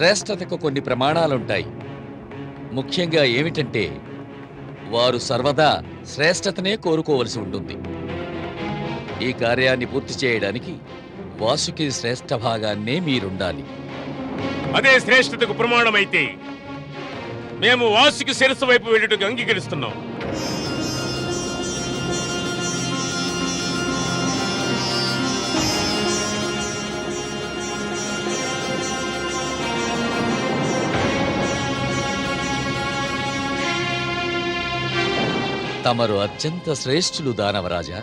శ్రేష్టతకు కొన్ని ప్రమాణాలుంటాయి. ముఖ్యంగా ఏమిటంటే వారు సర్వదా శ్రేష్టతనే కోరుకోవలసి ఉంటుంది. ఈ కార్యాన్ని పూర్తి చేయడానికి వాసుకి శ్రేష్ఠ భాగాన్నే మీరుండాలి. అదే శ్రేష్ఠతకు ప్రమాణమైతే మేము వాసుకి శిరస్సు వైపు వెళ్ళటకు అంగీకరిస్తున్నాం. తమరు అత్యంత శ్రేష్ఠులు దానవరాజా.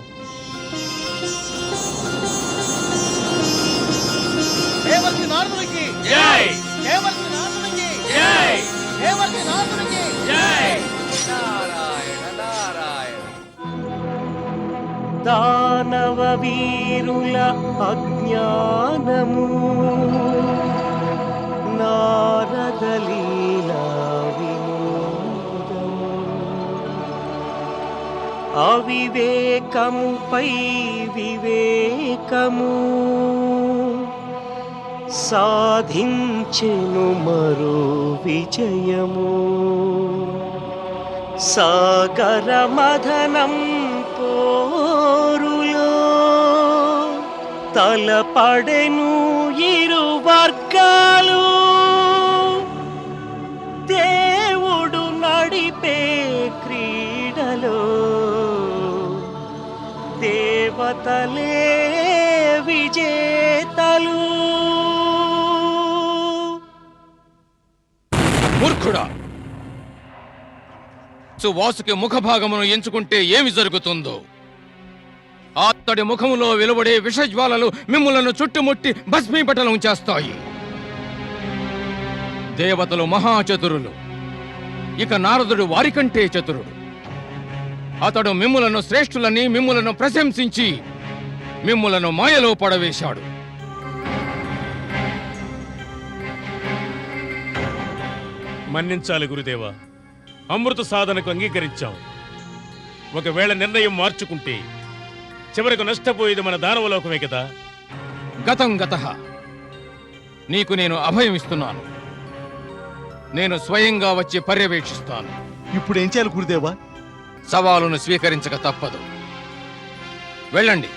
దానవ వీరుల అజ్ఞానము నారదలీలా వినోదము అవివేకముపై వివేకము సాధించెను మరో విజయము సాగర మదనం పోరులో తలపడెను ఇరు వర్గాలు దేవుడు నడిపే క్రీడలో దేవతలే విజేతలు. మూర్ఖుడా, వాసుకి ముఖభాగమును ఎంచుకుంటే ఏమి జరుగుతుందో? అతడి ముఖములో వెలువడే విషజ్వాలలు మిమ్ములను చుట్టుముట్టి భస్మీపటలం చేస్తాయి. దేవతలు మహాచతురులు, ఇక నారదుడు వారికంటే చతురుడు. అతడు మిమ్ములను శ్రేష్ఠులని మిమ్ములను ప్రశంసించి మిమ్ములను మాయలో పడవేశాడు. మన్నించాలి గురుదేవా, అమృత సాధనకు అంగీకరించాం. ఒకవేళ నిర్ణయం మార్చుకుంటే చివరకు నష్టపోయేది మన దానవలోకమే కదా. గతం గతః. నీకు నేను అభయం ఇస్తున్నాను. నేను స్వయంగా వచ్చి పర్యవేక్షిస్తాను. ఇప్పుడేం చేయాలి గురుదేవా? సవాలును స్వీకరించక తప్పదు. వెళ్ళండి,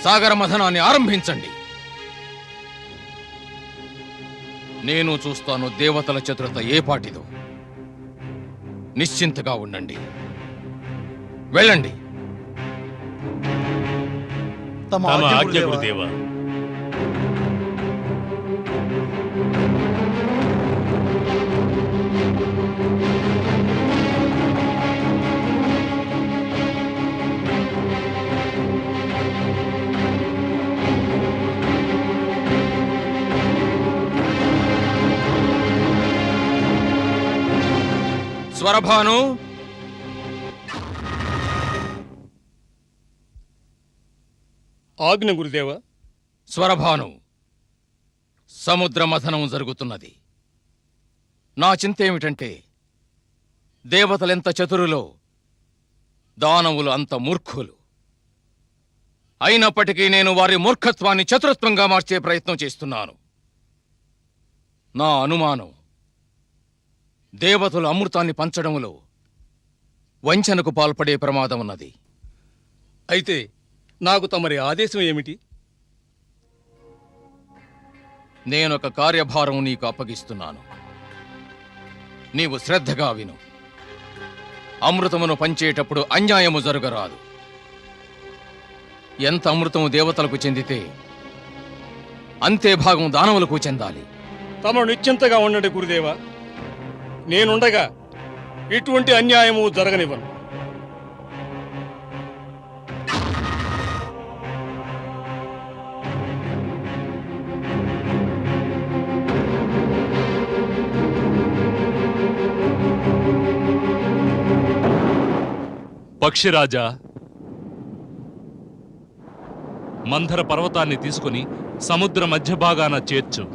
సాగర మథనాన్ని ఆరంభించండి. నేను చూస్తాను దేవతల చతురత ఏ పాటిదో. నిశ్చింతగా ఉండండి. వెళ్ళండి. తమ ఆజ్ఞ గురుదేవా. స్వరభాను, ఆజ్ఞ గురుదేవా. స్వరభాను, సముద్ర మథనం జరుగుతున్నది. నా చింత ఏమిటంటే దేవతలెంత చతురులో దానవులు అంత మూర్ఖులు. అయినప్పటికీ నేను వారి మూర్ఖత్వాన్ని చతురత్వంగా మార్చే ప్రయత్నం చేస్తున్నాను. నా అనుమానం దేవతలు అమృతాన్ని పంచడంలో వంచనకు పాల్పడే ప్రమాదం ఉన్నది. అయితే నాకు తమరి ఆదేశం ఏమిటి? నేనొక కార్యభారం నీకు అప్పగిస్తున్నాను. నీవు శ్రద్ధగా విను. అమృతమును పంచేటప్పుడు అన్యాయము జరగరాదు. ఎంత అమృతము దేవతలకు చెందితే అంతే భాగం దానవులకు చెందాలి. తమ నిశ్చింతగా ఉండండి గురుదేవా. నేనుండగా ఇటువంటి అన్యాయము జరగనివ్వను. పక్షిరాజా, మంధర పర్వతాన్ని తీసుకుని సముద్ర మధ్య భాగాన చేర్చు.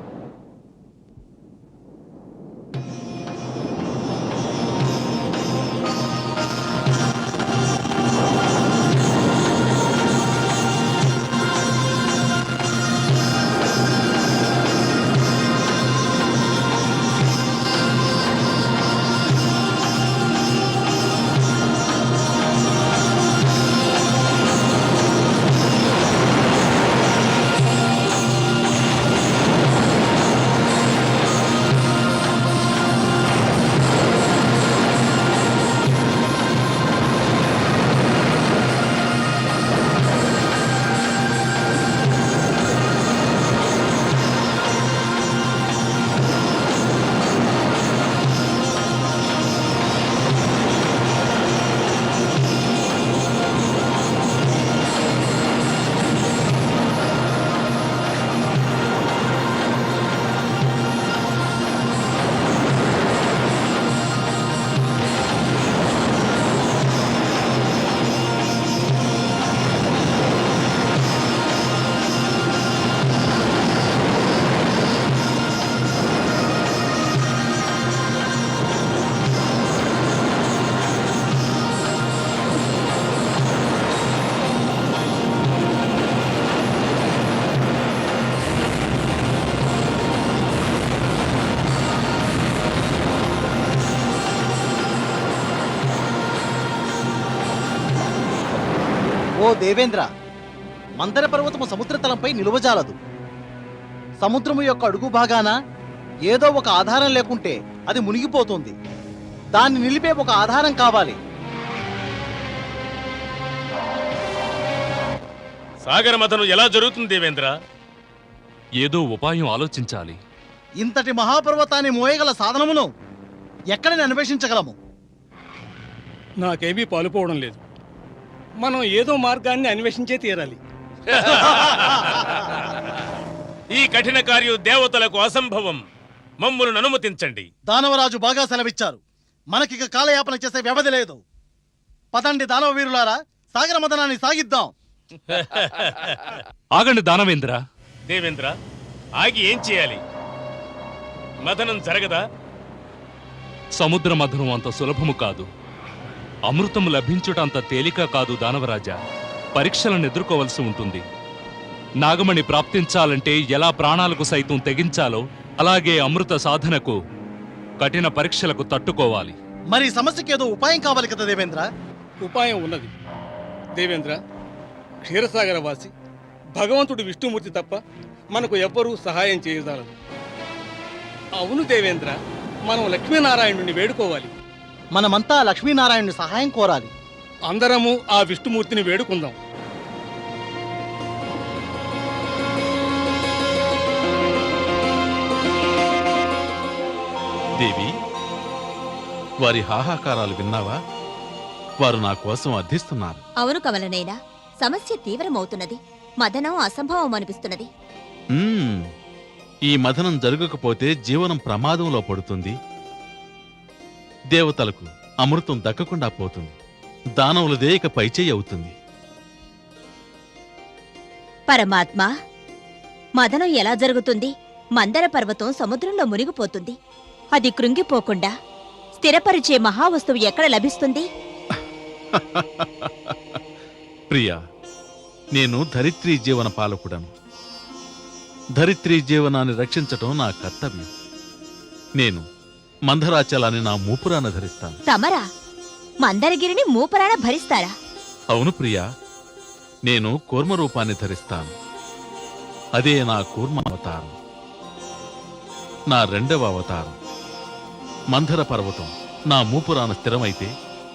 దేవేంద్ర, మందర పర్వతము సముద్రతలంపై నిలువజాలదు. సముద్రము యొక్క అడుగు భాగాన ఏదో ఒక ఆధారం లేకుంటే అది మునిగిపోతుంది. దాన్ని నిలిపే ఒక ఆధారం కావాలి. సాగర మథనం ఎలా జరుగుతుంది దేవేంద్ర? ఏదో ఉపాయం ఆలోచించాలి. ఇంతటి మహాపర్వతాన్ని మోయగల సాధనమును ఎక్కడని అన్వేషించగలము? నాకేమీ పాలుపోవడం లేదు. మనం ఏదో మార్గాన్ని అన్వేషించే తీరాలి. ఈ కఠిన కార్యం దేవతలకు అసంభవం. మమ్ములను అనుమతించండి. దానవరాజు బాగా సెలవిచ్చారు. మనకిక కాలయాపన చేసే వ్యవధి లేదు. పదండి దానవ వీరులారా, సాగర మదనాన్ని సాగిద్దాం. ఆగండి దానవేంద్ర. దేవేంద్ర, ఆగి ఏం చేయాలి? మథనం జరగదా? సముద్ర మథనం అంత సులభము కాదు. అమృతం లభించుట అంత తేలిక కాదు దానవరాజా. పరీక్షలను ఎదుర్కోవలసి ఉంటుంది. నాగమణి ప్రాప్తించాలంటే ఎలా ప్రాణాలకు సైతం తెగించాలో అలాగే అమృత సాధనకు కఠిన పరీక్షలకు తట్టుకోవాలి. మరి ఈ సమస్యకి ఏదో ఉపాయం కావాలి కదా దేవేంద్ర? ఉపాయం ఉన్నది దేవేంద్ర. క్షీరసాగర వాసి భగవంతుడు విష్ణుమూర్తి తప్ప మనకు ఎవ్వరూ సహాయం చేయజాలరు. అవును దేవేంద్ర, మనం లక్ష్మీనారాయణుని వేడుకోవాలి. మనమంతా లక్ష్మీనారాయణుని సహాయం కోరాలి. అందరము ఆ విష్ణుమూర్తిని వేడుకుందాం. దేవి, వారి హాహాకారాలు విన్నావా? వారు నా కోసం అర్థిస్తున్నారు. అవును కమలనైనా, సమస్య తీవ్రమవుతున్నది. మదనం అసంభవం అనిపిస్తున్నది. ఈ మథనం జరగకపోతే జీవనం ప్రమాదంలో పడుతుంది. దేవతలకు అమృతం దక్కకుండా పోతుంది. దానవులదే ఇక పైచేయి అవుతుంది. పరమాత్మ, మదనం ఎలా జరుగుతుంది? మందర పర్వతం సముద్రంలో మునిగిపోతుంది. అది కృంగిపోకుండా స్థిరపరిచే మహావస్తువు ఎక్కడ లభిస్తుంది? ప్రియా, నేను ధరిత్రీ జీవన పాలకుడను. ధరిత్రీ జీవనాన్ని రక్షించటం నా కర్తవ్యం. నేను మందరాచలాన్ని నా మూపురాన ధరిస్తాను. తమరా మందరగిరిని మూపరాన భరిస్తారా? అవును ప్రియా, నేను కూర్మ రూపాన్ని ధరిస్తాను. అదే నా కూర్మ అవతారం, నా రెండవ అవతారం. మందర పర్వతం నా మూపురాన స్థిరమైతే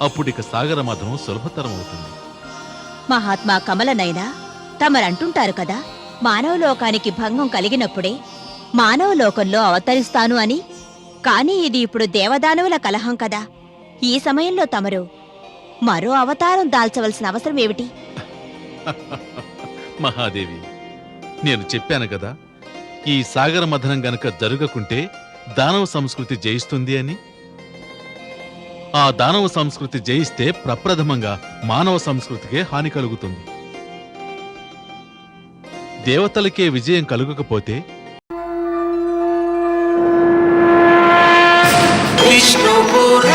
అప్పుడిక సాగర మథనం సులభతరం అవుతుంది. మహాత్మా కమలనైనా, తమరంటుంటారు కదా, మానవలోకానికి భంగం కలిగినప్పుడే మానవలోకంలో అవతరిస్తాను అని. కానీ ఇది ఇప్పుడు దేవదానవుల కలహం కదా. ఈ సమయంలో తమరు మరో అవతారం దాల్చవలసిన అవసరం ఏమిటి? మహాదేవి, నేను చెప్పాను కదా, ఈ సాగర మథనం గనక జరగకుంటే దానవ సంస్కృతి జయిస్తుంది అని. ఆ దానవ సంస్కృతి జయిస్తే ప్రప్రథమంగా మానవ సంస్కృతికే హాని కలుగుతుంది. దేవతలకే విజయం కలుగకపోతే విష్ణుపుర